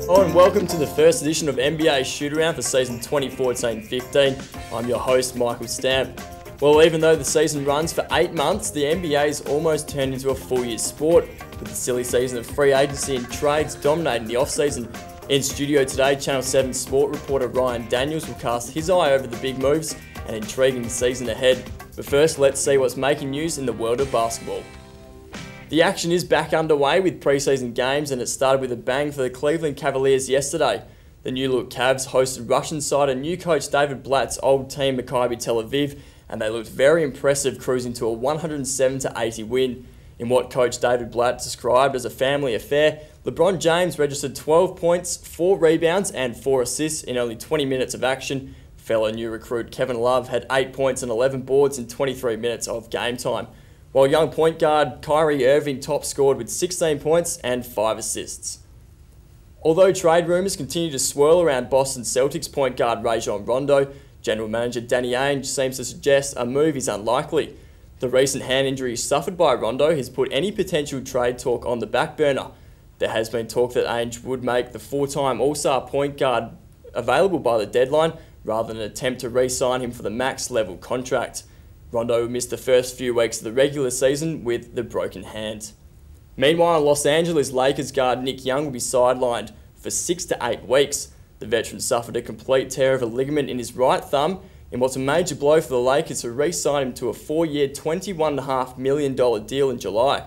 Hello and welcome to the first edition of NBA Shootaround for season 2014-15. I'm your host, Michael Stamp. Well, even though the season runs for 8 months, the NBA's almost turned into a full year sport, with the silly season of free agency and trades dominating the off-season. In studio today, Channel 7 sport reporter Ryan Daniels will cast his eye over the big moves and intriguing season ahead. But first, let's see what's making news in the world of basketball. The action is back underway with preseason games, and it started with a bang for the Cleveland Cavaliers yesterday. The new-look Cavs hosted Russian side and new coach David Blatt's old team Maccabi Tel Aviv, and they looked very impressive, cruising to a 107-80 win. In what coach David Blatt described as a family affair, LeBron James registered 12 points, 4 rebounds and 4 assists in only 20 minutes of action. Fellow new recruit Kevin Love had 8 points and 11 boards in 23 minutes of game time, while young point guard Kyrie Irving top scored with 16 points and 5 assists. Although trade rumours continue to swirl around Boston Celtics point guard Rajon Rondo, general manager Danny Ainge seems to suggest a move is unlikely. The recent hand injury suffered by Rondo has put any potential trade talk on the back burner. There has been talk that Ainge would make the four-time All-Star point guard available by the deadline rather than attempt to re-sign him for the max-level contract. Rondo missed the first few weeks of the regular season with the broken hand. Meanwhile, Los Angeles Lakers guard Nick Young will be sidelined for 6 to 8 weeks. The veteran suffered a complete tear of a ligament in his right thumb in what's a major blow for the Lakers, who re-signed him to a 4-year, $21.5 million deal in July.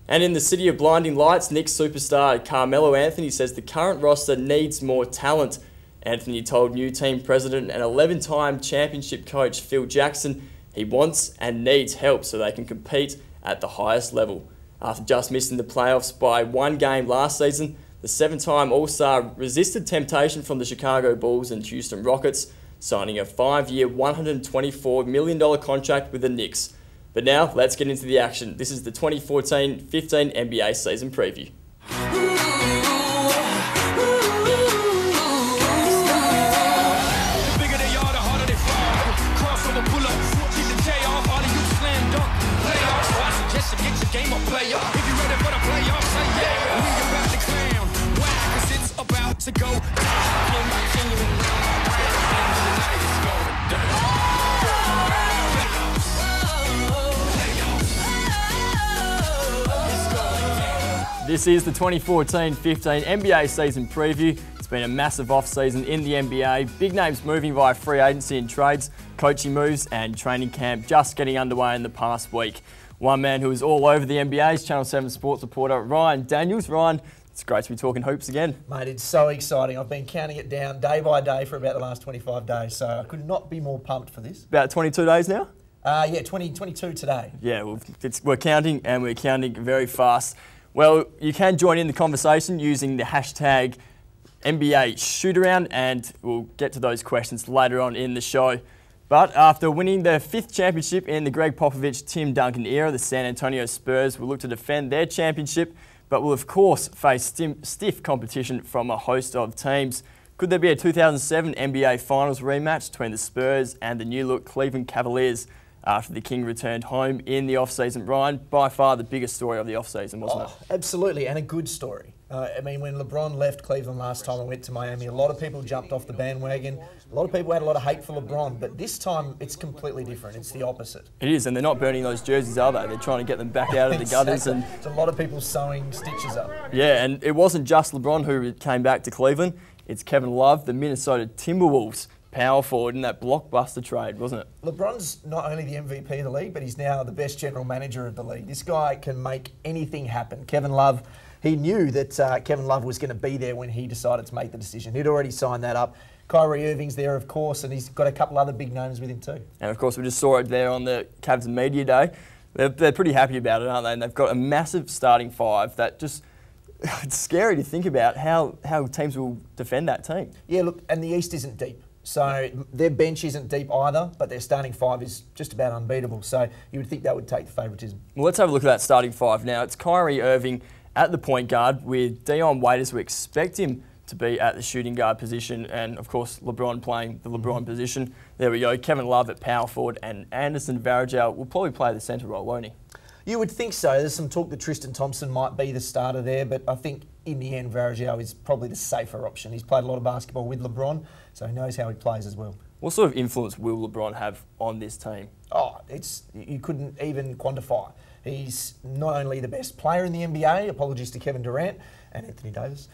And in the city of blinding lights, Knicks superstar Carmelo Anthony says the current roster needs more talent. Anthony told new team president and 11-time championship coach Phil Jackson he wants and needs help so they can compete at the highest level. After just missing the playoffs by 1 game last season, the 7-time All-Star resisted temptation from the Chicago Bulls and Houston Rockets, signing a 5-year, $124 million contract with the Knicks. But now, let's get into the action. This is the 2014-15 NBA season preview. This is the 2014-15 NBA season preview. It's been a massive off-season in the NBA. Big names moving via free agency and trades, coaching moves and training camp just getting underway in the past week. One man who is all over the NBA is Channel 7 sports reporter Ryan Daniels. Ryan, it's great to be talking hoops again. Mate, it's so exciting. I've been counting it down day by day for about the last 25 days, so I could not be more pumped for this. About 22 days now? Yeah, 22 today. Yeah, well, we're counting, and we're counting very fast. Well, you can join in the conversation using the hashtag NBA Shootaround, and we'll get to those questions later on in the show. But after winning their 5th championship in the Greg Popovich, Tim Duncan era, the San Antonio Spurs will look to defend their championship, but will of course face stiff competition from a host of teams. Could there be a 2007 NBA Finals rematch between the Spurs and the new-look Cleveland Cavaliers after the King returned home in the off-season? Ryan, by far the biggest story of the off-season, wasn't it? Absolutely, and a good story. I mean, when LeBron left Cleveland last time and went to Miami, a lot of people jumped off the bandwagon. A lot of people had a lot of hate for LeBron, but this time it's completely different. It's the opposite. It is, and they're not burning those jerseys, are they? They're trying to get them back out of the gutters. And it's a lot of people sewing stitches up. Yeah, and it wasn't just LeBron who came back to Cleveland. It's Kevin Love, the Minnesota Timberwolves power forward in that blockbuster trade, wasn't it? LeBron's not only the MVP of the league, but he's now the best general manager of the league. This guy can make anything happen. Kevin Love, he knew that Kevin Love was going to be there when he decided to make the decision. He'd already signed that up. Kyrie Irving's there, of course, and he's got a couple other big names with him too. And of course, we just saw it there on the Cavs Media Day. They're pretty happy about it, aren't they? And they've got a massive starting 5 that just... It's scary to think about how teams will defend that team. Yeah, look, and the East isn't deep. So their bench isn't deep either, but their starting 5 is just about unbeatable. So you would think that would take the favouritism. Well, let's have a look at that starting 5 now. It's Kyrie Irving at the point guard with Dion Waiters. We expect him to be at the shooting guard position, and of course LeBron playing the LeBron position. There we go. Kevin Love at power forward, and Anderson Varejao will probably play the centre role, won't he? You would think so. There's some talk that Tristan Thompson might be the starter there, but I think in the end, Varejao is probably the safer option. He's played a lot of basketball with LeBron, so he knows how he plays as well. What sort of influence will LeBron have on this team? Oh, you couldn't even quantify. He's not only the best player in the NBA, apologies to Kevin Durant and Anthony Davis,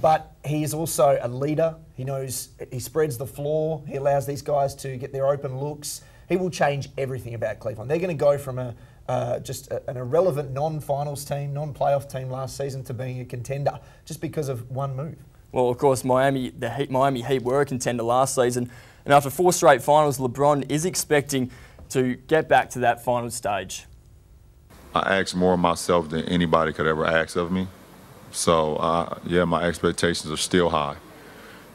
but he is also a leader. He knows, he spreads the floor. He allows these guys to get their open looks. He will change everything about Cleveland. They're going to go from just an irrelevant non-finals team, non-playoff team last season to being a contender just because of one move. Well, of course, Miami Heat were a contender last season, and after 4 straight finals, LeBron is expecting to get back to that final stage. I ask more of myself than anybody could ever ask of me. So, yeah, my expectations are still high.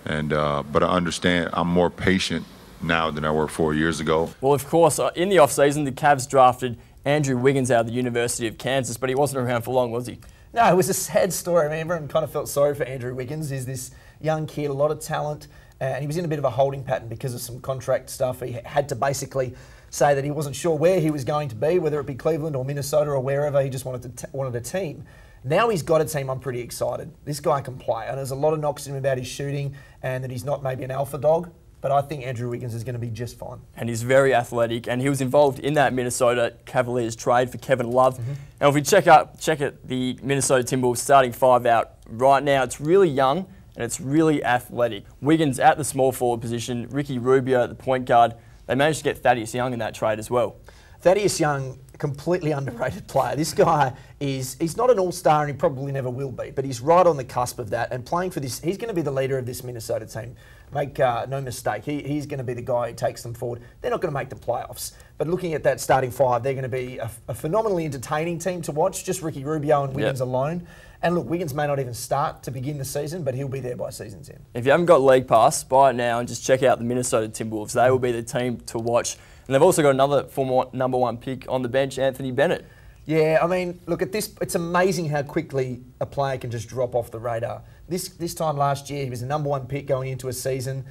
And but I understand I'm more patient now than I were 4 years ago. Well, of course, in the off-season, the Cavs drafted Andrew Wiggins out of the University of Kansas, but he wasn't around for long, was he? No, it was a sad story. I mean, everyone kind of felt sorry for Andrew Wiggins. He's this young kid, a lot of talent, and he was in a bit of a holding pattern because of some contract stuff. He had to basically say that he wasn't sure where he was going to be, whether it be Cleveland or Minnesota or wherever. He just wanted a team. Now he's got a team. I'm pretty excited. This guy can play, and there's a lot of knocks to him about his shooting and that he's not maybe an alpha dog. But I think Andrew Wiggins is going to be just fine. And he's very athletic, and he was involved in that Minnesota Cavaliers trade for Kevin Love. And if we check at the Minnesota Timberwolves starting 5 out right now, it's really young and it's really athletic. Wiggins at the small forward position, Ricky Rubio at the point guard. They managed to get Thaddeus Young in that trade as well. Thaddeus Young, completely underrated player. This guy he's not an all-star and he probably never will be, but he's right on the cusp of that and playing for this. He's going to be the leader of this Minnesota team. Make no mistake, he's going to be the guy who takes them forward. They're not going to make the playoffs, but looking at that starting 5, they're going to be a phenomenally entertaining team to watch, just Ricky Rubio and Wiggins alone. And look, Wiggins may not even start to begin the season, but he'll be there by season's end. If you haven't got League Pass, buy it now and just check out the Minnesota Timberwolves. They will be the team to watch. And they've also got another former #1 pick on the bench, Anthony Bennett. Yeah, I mean, look at this. It's amazing how quickly a player can just drop off the radar. This time last year, he was a #1 pick going into a season.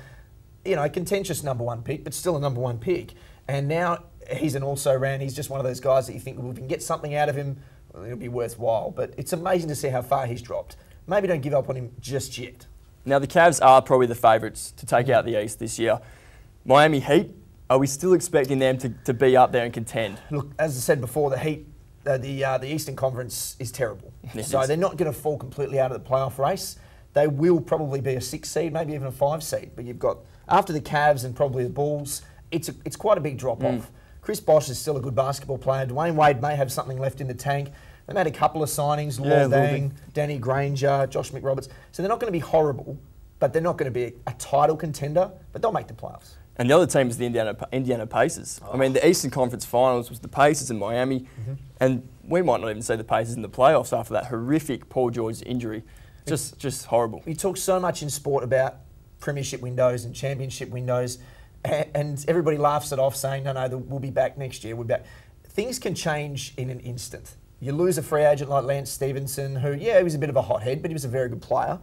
You know, contentious #1 pick, but still a #1 pick. And now he's an also-ran. He's just one of those guys that you think, well, if we can get something out of him, it'll be worthwhile. But it's amazing to see how far he's dropped. Maybe don't give up on him just yet. Now, the Cavs are probably the favourites to take out the East this year. Miami Heat, are we still expecting them to be up there and contend? Look, as I said before, the Heat, the Eastern Conference is terrible. So they're not going to fall completely out of the playoff race. They will probably be a 6 seed, maybe even a 5 seed. But you've got, after the Cavs and probably the Bulls, it's quite a big drop-off. Chris Bosh is still a good basketball player. Dwayne Wade may have something left in the tank. They made a couple of signings, Luol Deng, Danny Granger, Josh McRoberts. So they're not going to be horrible, but they're not going to be a title contender, but they'll make the playoffs. And the other team is the Indiana Pacers. I mean, the Eastern Conference Finals was the Pacers and Miami, and we might not even see the Pacers in the playoffs after that horrific Paul George injury. Just horrible. We talk so much in sport about premiership windows and championship windows, and everybody laughs it off saying, no, we'll be back next year. We'll be back. Things can change in an instant. You lose a free agent like Lance Stevenson, who, yeah, he was a bit of a hothead, but he was a very good player.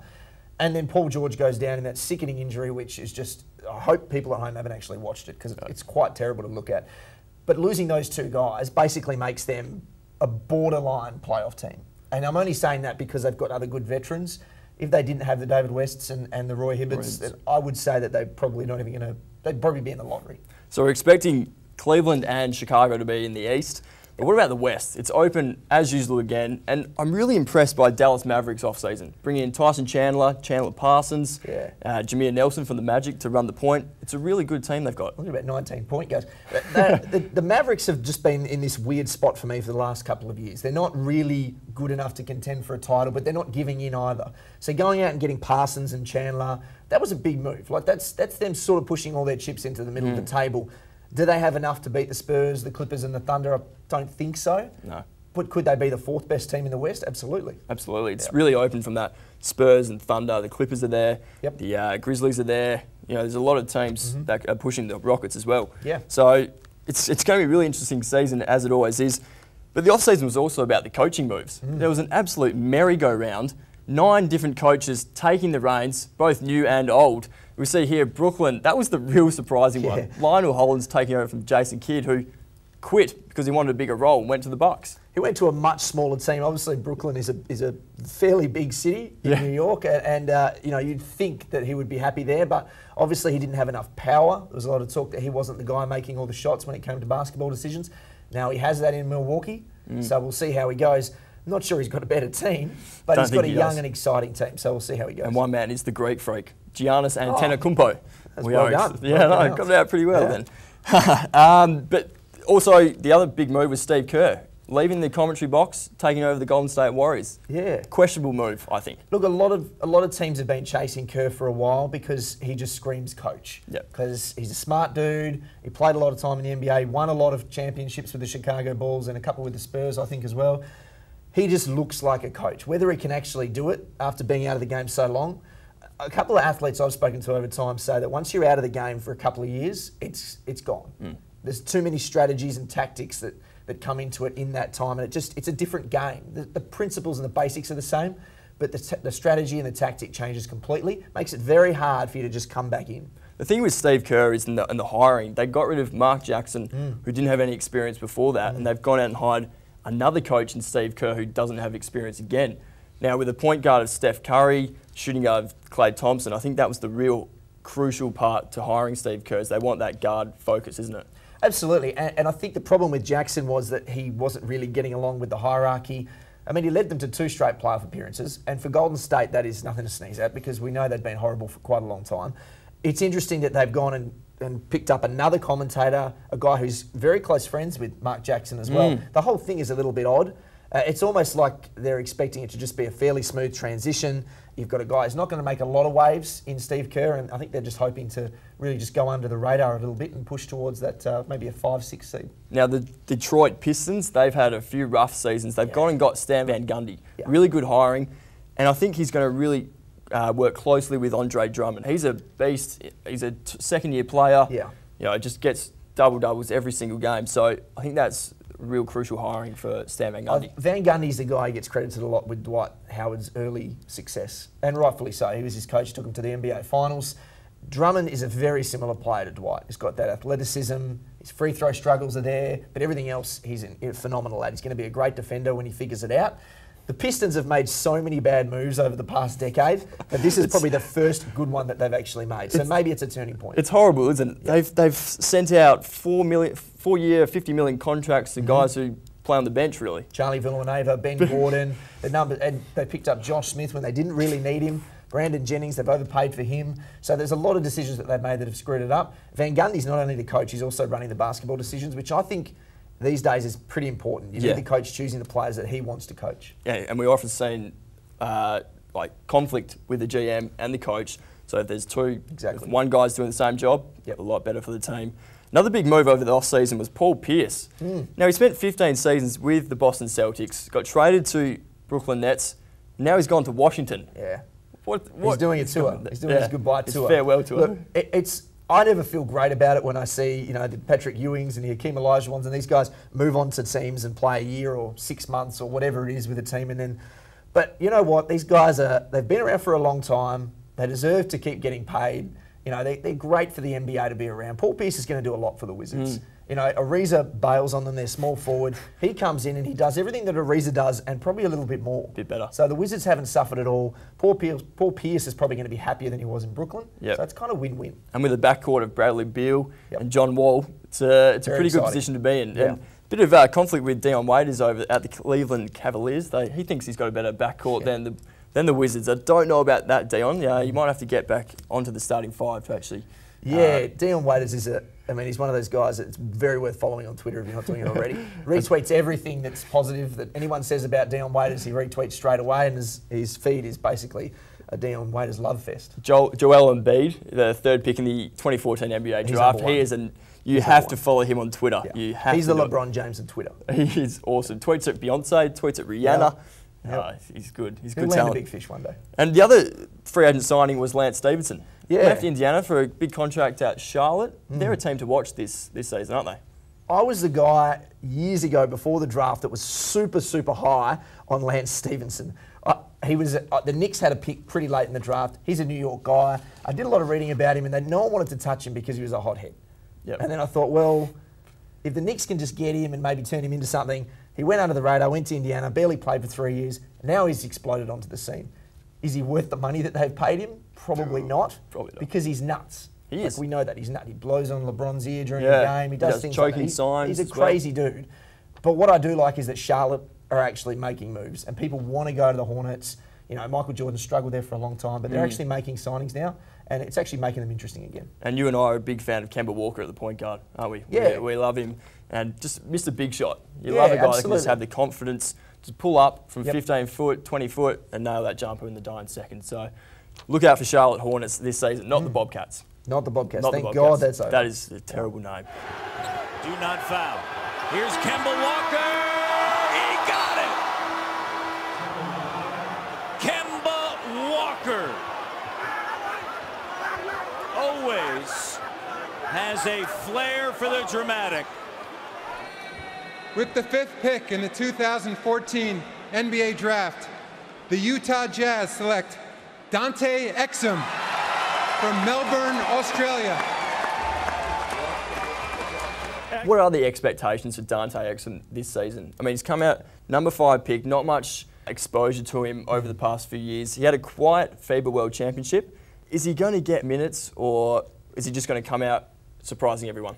And then Paul George goes down in that sickening injury, which is just, I hope people at home haven't actually watched it because it's quite terrible to look at. But losing those 2 guys basically makes them a borderline playoff team. And I'm only saying that because they've got other good veterans. If they didn't have the David Wests and the Roy Hibberts, then I would say that they're probably not even going to, they'd probably be in the lottery. So we're expecting Cleveland and Chicago to be in the East. But what about the West? It's open as usual again, and I'm really impressed by Dallas Mavericks off-season. Bringing in Tyson Chandler Parsons, Jameer Nelson from the Magic to run the point. It's a really good team they've got. Look at about 19 point guys. The Mavericks have just been in this weird spot for me for the last couple of years. They're not really good enough to contend for a title, but they're not giving in either. So going out and getting Parsons and Chandler, that was a big move. Like that's them sort of pushing all their chips into the middle of the table. Do they have enough to beat the Spurs, the Clippers and the Thunder? I don't think so. No. But could they be the 4th best team in the West? Absolutely. Absolutely. It's really open from that. Spurs and Thunder, the Clippers are there. Yep. The Grizzlies are there. You know, there's a lot of teams that are pushing the Rockets as well. Yeah. So it's going to be a really interesting season, as it always is. But the off-season was also about the coaching moves. There was an absolute merry-go-round. 9 different coaches taking the reins, both new and old. We see here Brooklyn, that was the real surprising one. Lionel Hollins taking over from Jason Kidd, who quit because he wanted a bigger role and went to the Bucks. He went to a much smaller team. Obviously, Brooklyn is a fairly big city in New York, and you'd think that he would be happy there, but obviously he didn't have enough power. There was a lot of talk that he wasn't the guy making all the shots when it came to basketball decisions. Now he has that in Milwaukee, so we'll see how he goes. I'm not sure he's got a better team, but he's got a young and exciting team, so we'll see how he goes. And one man is the Greek freak, Giannis Antetokounmpo. That's well done. Yeah, no, got it out pretty well then. But also, the other big move was Steve Kerr, leaving the commentary box, taking over the Golden State Warriors. Yeah. Questionable move, I think. Look, a lot of teams have been chasing Kerr for a while because he just screams coach. Because he's a smart dude. He played a lot of time in the NBA, won a lot of championships with the Chicago Bulls and a couple with the Spurs, I think, as well. He just looks like a coach. Whether he can actually do it after being out of the game so long, a couple of athletes I've spoken to over time say that once you're out of the game for a couple of years, it's gone. There's too many strategies and tactics that come into it in that time, and it's a different game. The principles and the basics are the same, but the strategy and the tactic changes completely. Makes it very hard for you to just come back in. The thing with Steve Kerr is in the hiring, they got rid of Mark Jackson, who didn't have any experience before that, and they've gone out and hired another coach in Steve Kerr who doesn't have experience again. Now, with the point guard of Steph Curry, shooting guard of Klay Thompson, I think that was the real crucial part to hiring Steve Kerr. They want that guard focus, isn't it? Absolutely, and I think the problem with Jackson was that he wasn't really getting along with the hierarchy. I mean, he led them to 2 straight playoff appearances, and for Golden State, that is nothing to sneeze at because we know they've been horrible for quite a long time. It's interesting that they've gone and picked up another commentator, a guy who's very close friends with Mark Jackson as well. The whole thing is a little bit odd. It's almost like they're expecting it to just be a fairly smooth transition. You've got a guy who's not going to make a lot of waves in Steve Kerr, and I think they're just hoping to really just go under the radar a little bit and push towards that maybe a 5-6 seed. Now, the Detroit Pistons, they've had a few rough seasons. They've gone and got Stan Van Gundy. Really good hiring, and I think he's going to really work closely with Andre Drummond. He's a beast. He's a second-year player. Just gets double-doubles every single game. So I think that's real crucial hiring for Stan Van Gundy. Van Gundy's the guy who gets credited a lot with Dwight Howard's early success, and rightfully so. He was his coach, took him to the NBA Finals. Drummond is a very similar player to Dwight. He's got that athleticism, his free throw struggles are there, but everything else he's phenomenal at. He's going to be a great defender when he figures it out. The Pistons have made so many bad moves over the past decade that this is probably the first good one that they've actually made. So maybe it's a turning point. It's horrible, isn't it? They've sent out 4-year, $50 million contracts to guys who play on the bench, really. Charlie Villanueva, Ben Gordon, and they picked up Josh Smith when they didn't really need him. Brandon Jennings, they've overpaid for him. So there's a lot of decisions that they've made that have screwed it up. Van Gundy's not only the coach, he's also running the basketball decisions, which I think these days is pretty important. You need the coach choosing the players that he wants to coach. Yeah, and we often seen conflict with the GM and the coach. So if there's two, if one guy's doing the same job, a lot better for the team. Another big move over the off-season was Paul Pierce. Now, he spent 15 seasons with the Boston Celtics, got traded to Brooklyn Nets. Now he's gone to Washington. He's doing a tour. He's doing his goodbye tour. His farewell tour. Look, I never feel great about it when I see, the Patrick Ewings and the Hakeem Olajuwons and these guys move on to teams and play a year or 6 months or whatever it is with a team, and then. But you know what? These guys they've been around for a long time. They deserve to keep getting paid. They're great for the NBA to be around. Paul Pierce is going to do a lot for the Wizards. Ariza bails on them, their small forward. He comes in and he does everything that Ariza does and probably a little bit more. Bit better. So the Wizards haven't suffered at all. Paul Pierce is probably going to be happier than he was in Brooklyn. So it's kind of win-win. And with the backcourt of Bradley Beal and John Wall, it's a pretty good position to be in. And a bit of conflict with Dion Waiters over at the Cleveland Cavaliers. He thinks he's got a better backcourt than the Wizards. I don't know about that, Dion. You might have to get back onto the starting five to actually. Dion Waiters is he's one of those guys that's very worth following on Twitter if you're not doing it already. Retweets everything that's positive that anyone says about Dion Waiters, he retweets straight away, and his feed is basically a Dion Waiters love fest. Joel Embiid, the third pick in the 2014 NBA draft, you have to follow him on Twitter. He's the LeBron James of Twitter. He is awesome. Tweets at Beyonce, tweets at Rihanna. He's good. He's good talent. He'll land a big fish one day. And the other free agent signing was Lance Stevenson. Left Indiana for a big contract at Charlotte. They're a team to watch this season, aren't they? I was the guy years ago before the draft that was super, super high on Lance Stevenson. The Knicks had a pick pretty late in the draft. He's a New York guy. I did a lot of reading about him, and no one wanted to touch him because he was a hothead. And then I thought, well, if the Knicks can just get him and maybe turn him into something, he went under the radar, went to Indiana, barely played for 3 years. Now he's exploded onto the scene. Is he worth the money that they've paid him? Probably not. Probably not. Because he's nuts. He is. We know that he's nuts. He blows on LeBron's ear during the game. He does things like choking that. signs. He's a crazy dude. But what I do like is that Charlotte are actually making moves, and people want to go to the Hornets. You know, Michael Jordan struggled there for a long time, but they're actually making signings now, and it's actually making them interesting again. And you and I are a big fan of Kemba Walker at the point guard, aren't we? Yeah. We love him. And just missed a big shot. You love a guy that can just have the confidence to pull up from 15 foot, 20 foot, and nail that jumper in the dying second. So look out for Charlotte Hornets this season, not the Bobcats. Not the Bobcats. Not Thank the God Bobcats. that's over. That is a terrible name. Do not foul. Here's Kemba Walker. He got it. Kemba Walker always has a flair for the dramatic. With the 5th pick in the 2014 NBA Draft, the Utah Jazz select Dante Exum from Melbourne, Australia. What are the expectations for Dante Exum this season? I mean, he's come out number 5 pick, not much exposure to him over the past few years. He had a quiet FIBA World Championship. Is he going to get minutes, or is he just going to come out surprising everyone?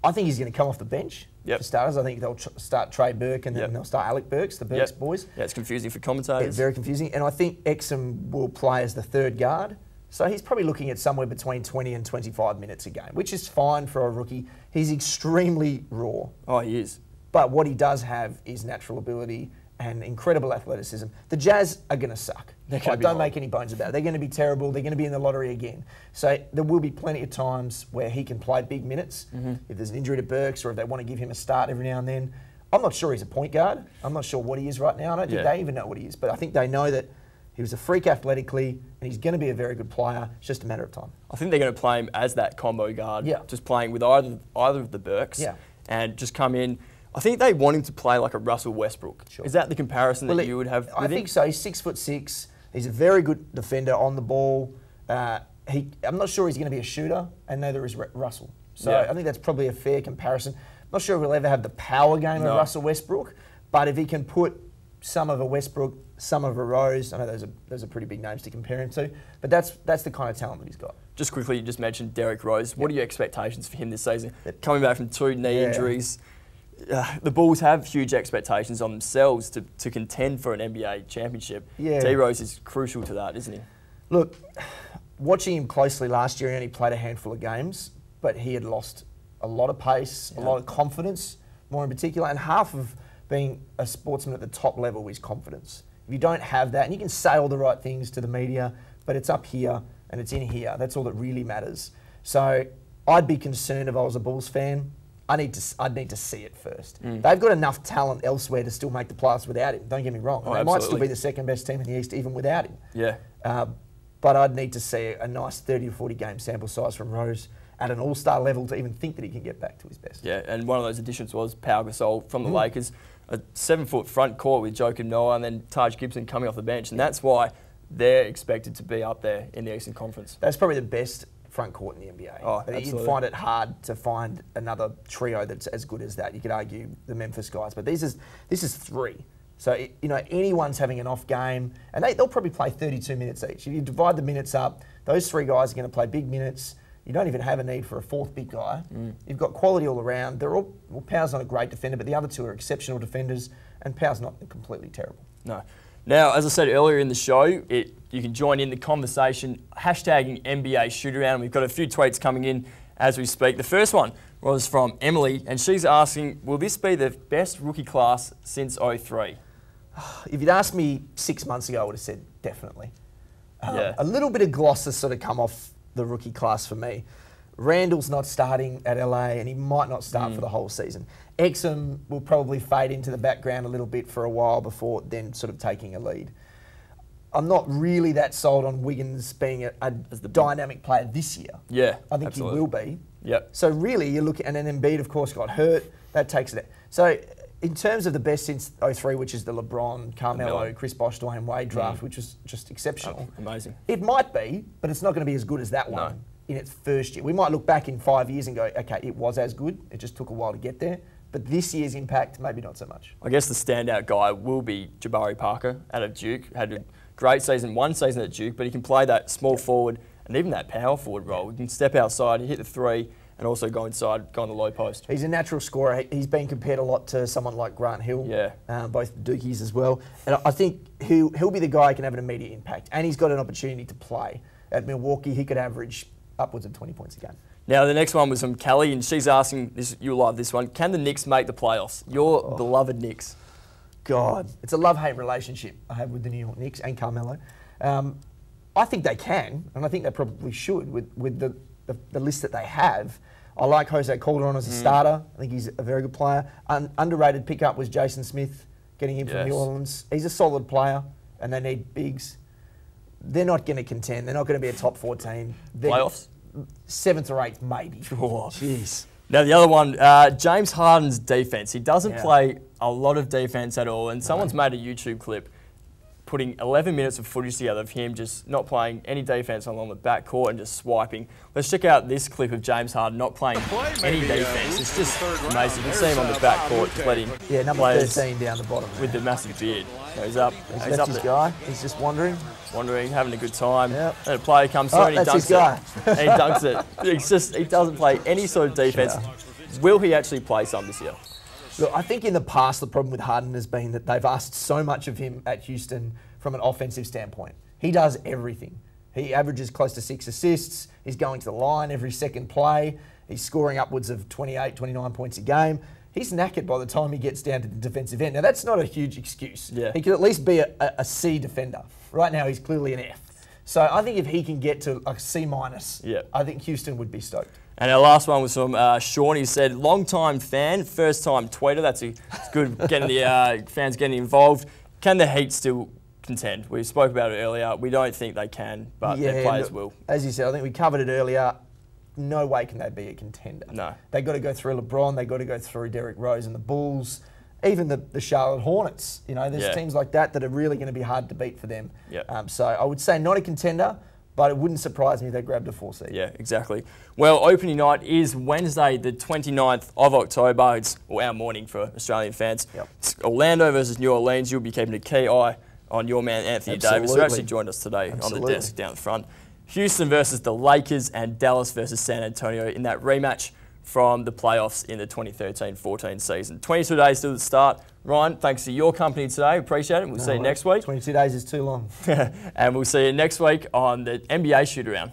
I think he's going to come off the bench for starters. I think they'll start Trey Burke and then they'll start Alec Burks, the Burks boys. Yeah, it's confusing for commentators. It's very confusing. And I think Exum will play as the 3rd guard. So he's probably looking at somewhere between 20 and 25 minutes a game, which is fine for a rookie. He's extremely raw. Oh, he is. But what he does have is natural ability and incredible athleticism. The Jazz are going to suck. Don't make any bones about it. They're going to be terrible. They're going to be in the lottery again. So there will be plenty of times where he can play big minutes. If there's an injury to Burks or if they want to give him a start every now and then. I'm not sure he's a point guard. I'm not sure what he is right now. I don't think they even know what he is. But I think they know that he was a freak athletically and he's going to be a very good player. It's just a matter of time. I think they're going to play him as that combo guard. Yeah. Just playing with either of the Burks. Yeah. And just come in. I think they want him to play like a Russell Westbrook. Sure. Is that the comparison that you would have with him? I think so. He's 6'6". He's a very good defender on the ball. I'm not sure he's going to be a shooter, and neither is Russell. So I think that's probably a fair comparison. I'm not sure if we'll ever have the power game of Russell Westbrook, but if he can put some of a Westbrook, some of a Rose, I know those are pretty big names to compare him to, but that's the kind of talent that he's got. Just quickly, you just mentioned Derrick Rose. What are your expectations for him this season? Coming back from 2 knee injuries. The Bulls have huge expectations on themselves to contend for an NBA championship. Yeah. D-Rose is crucial to that, isn't he? Look, watching him closely last year, he only played a handful of games, but he had lost a lot of pace, a lot of confidence, more in particular, and half of being a sportsman at the top level is confidence. If you don't have that, and you can say all the right things to the media, but it's up here and it's in here, that's all that really matters. So I'd be concerned if I was a Bulls fan. I'd need to see it first. They've got enough talent elsewhere to still make the playoffs without him. Don't get me wrong. They might still be the 2nd best team in the East even without him. Yeah. But I'd need to see a nice 30 to 40 game sample size from Rose at an all-star level to even think that he can get back to his best. Yeah, and one of those additions was Pau Gasol from the Lakers. A 7-foot front court with Joakim Noah and then Taj Gibson coming off the bench. And that's why they're expected to be up there in the Eastern Conference. That's probably the best front court in the NBA. Oh, but absolutely. you'd find it hard to find another trio that's as good as that. You could argue the Memphis guys, but this is 3. So anyone's having an off game, and they'll probably play 32 minutes each. If you divide the minutes up, those 3 guys are going to play big minutes. You don't even have a need for a 4th big guy. You've got quality all around. Pau's not a great defender, but the other 2 are exceptional defenders, and Pau's not completely terrible. No. Now, as I said earlier in the show, you can join in the conversation, hashtagging NBA Shootaround. We've got a few tweets coming in as we speak. The first one was from Emily, and she's asking, will this be the best rookie class since '03? If you'd asked me 6 months ago, I would have said definitely. A little bit of gloss has sort of come off the rookie class for me. Randall's not starting at LA, and he might not start for the whole season. Exum will probably fade into the background a little bit for a while before then sort of taking a lead. I'm not really that sold on Wiggins being a dynamic player this year. Yeah, I think absolutely. he will be. Yep. So really, you look at, and then Embiid, of course, got hurt. That takes it. So in terms of the best since '03, which is the LeBron, Carmelo, Chris Bosh, Dwayne Wade draft, which was just exceptional. Oh, amazing. It might be, but it's not going to be as good as that one. in its first year. We might look back in 5 years and go, okay, it was as good. It just took a while to get there. But this year's impact, maybe not so much. I guess the standout guy will be Jabari Parker out of Duke. Had a great season, one season at Duke, but he can play that small forward and even that power forward role. He can step outside, hit the three, and also go inside, go on the low post. He's a natural scorer. He's been compared a lot to someone like Grant Hill, both Dookies as well. And I think he'll be the guy who can have an immediate impact. And he's got an opportunity to play. At Milwaukee, he could average upwards of 20 points a game. Now, the next one was from Kelly, and she's asking, you'll love this one, can the Knicks make the playoffs? Your beloved Knicks. God, it's a love-hate relationship I have with the New York Knicks and Carmelo. I think they can, and I think they probably should with the list that they have. I like Jose Calderon as a starter. I think he's a very good player. Underrated pickup was Jason Smith, getting him from New Orleans. He's a solid player, and they need bigs. They're not going to contend. They're not going to be a top 4 team. Playoffs? 7th or 8th, maybe. Oh, jeez. Now, the other one, James Harden's defense. He doesn't play a lot of defense at all, and someone's made a YouTube clip putting 11 minutes of footage together of him just not playing any defense along the backcourt and just swiping. Let's check out this clip of James Harden not playing any defense. It's just amazing. You can see him on the backcourt just letting number players 13 down the bottom. with the massive beard. So he's up. He's up his guy. He's just wandering, having a good time. Yep. And a player comes through and he that's dunks his guy. it. He dunks it. He doesn't play any sort of defense. Will he actually play some this year? Look, I think in the past the problem with Harden has been that they've asked so much of him at Houston from an offensive standpoint. He does everything. He averages close to 6 assists. He's going to the line every second play. He's scoring upwards of 28, 29 points a game. He's knackered by the time he gets down to the defensive end. Now, that's not a huge excuse. Yeah. He could at least be a C defender. Right now, he's clearly an F. So I think if he can get to a C-, I think Houston would be stoked. And our last one was from Sean. He said, long-time fan, first-time tweeter. It's good getting the fans getting involved. Can the Heat still contend? We spoke about it earlier. We don't think they can, but their players will. As you said, I think we covered it earlier. No way can they be a contender. No. They've got to go through LeBron. They've got to go through Derrick Rose and the Bulls. Even the Charlotte Hornets. You know, there's teams like that are really going to be hard to beat for them. Yep. So I would say not a contender, but it wouldn't surprise me if they grabbed a 4 seed. Yeah, exactly. Well, opening night is Wednesday, the 29th of October. It's our morning for Australian fans. Yep. It's Orlando versus New Orleans. You'll be keeping a key eye on your man Anthony Davis, who actually joined us today on the desk down the front. Houston versus the Lakers and Dallas versus San Antonio in that rematch from the playoffs in the 2013-14 season. 22 days to the start. Ryan, thanks for your company today. Appreciate it. We'll see you next week. 22 days is too long. And we'll see you next week on the NBA Shootaround.